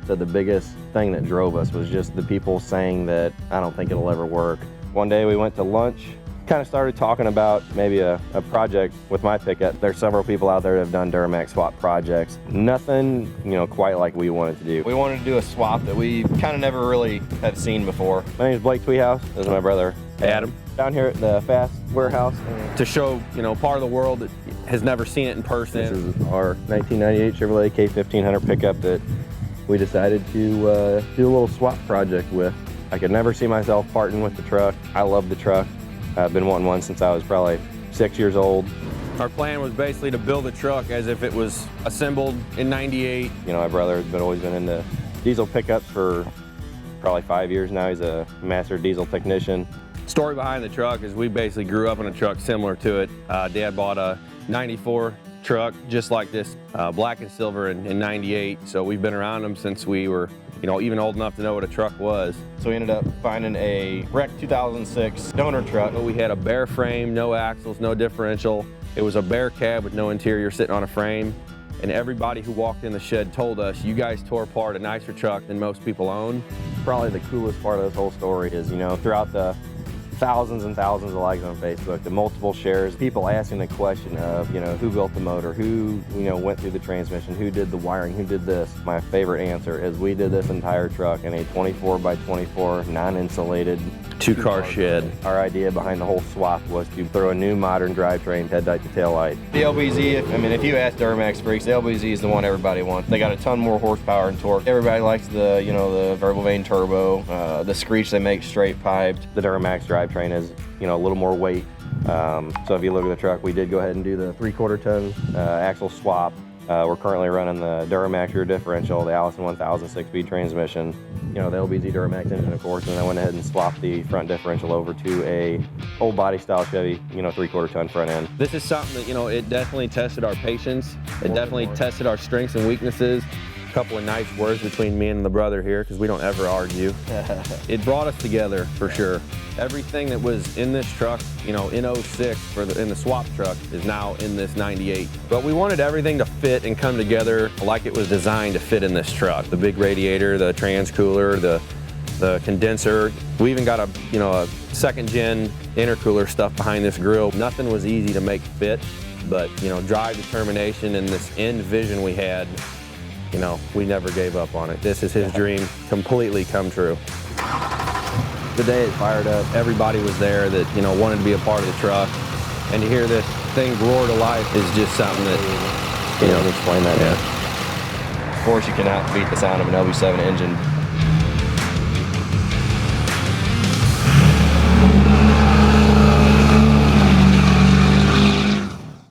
So the biggest thing that drove us was just the people saying that I don't think it'll ever work. One day we went to lunch, kind of started talking about maybe a project with my pickup. There's several people out there that have done Duramax swap projects. Nothing, quite like we wanted to do. We wanted to do a swap that we kind of never really had seen before. My name is Blake Tweehouse. This is my brother, Adam. Down here at the FASS warehouse. To show, part of the world that has never seen it in person. This is our 1998 Chevrolet K1500 pickup that we decided to do a little swap project with. I could never see myself parting with the truck. I love the truck. I've been wanting one since I was probably 6 years old. Our plan was basically to build a truck as if it was assembled in '98. My brother has always been into diesel pickups for probably 5 years now. He's a master diesel technician. Story behind the truck is we basically grew up in a truck similar to it. Dad bought a '94 truck just like this, black and silver in '98. So we've been around them since we were even old enough to know what a truck was. So we ended up finding a wrecked 2006 donor truck. We had a bare frame, no axles, no differential. It was a bare cab with no interior sitting on a frame. And everybody who walked in the shed told us, you guys tore apart a nicer truck than most people own. Probably the coolest part of this whole story is, throughout the thousands and thousands of likes on Facebook, the multiple shares, people asking the question of, who built the motor, who, went through the transmission, who did the wiring, who did this. My favorite answer is we did this entire truck in a 24 by 24 non-insulated two-car shed. Our idea behind the whole swap was to throw a new modern drivetrain, headlight to tail light. The LBZ, if you ask Duramax freaks, the LBZ is the one everybody wants. They got a ton more horsepower and torque. Everybody likes the, the variable vane turbo, the screech they make straight piped. The Duramax drivetrain is, a little more weight. So if you look at the truck, we did go ahead and do the 3/4 ton axle swap. We're currently running the Duramax rear differential, the Allison 1000 6-speed transmission, the LBZ Duramax engine, of course, and I went ahead and swapped the front differential over to a old body style Chevy, 3/4 ton front end. This is something that, it definitely tested our patience. It definitely tested our strengths and weaknesses. A couple of nice words between me and the brother here, because we don't ever argue. It brought us together for sure. Everything that was in this truck, in '06 in the swap truck is now in this '98. But we wanted everything to fit and come together like it was designed to fit in this truck. The big radiator, the trans cooler, the condenser. We even got a second gen intercooler stuff behind this grill. Nothing was easy to make fit, but drive determination and this end vision we had, we never gave up on it. This is his dream completely come true. The day it fired up, everybody was there that, wanted to be a part of the truck. And to hear this thing roar to life is just something that, Explain that. Yeah. Of course, you cannot beat the sound of an LB7 engine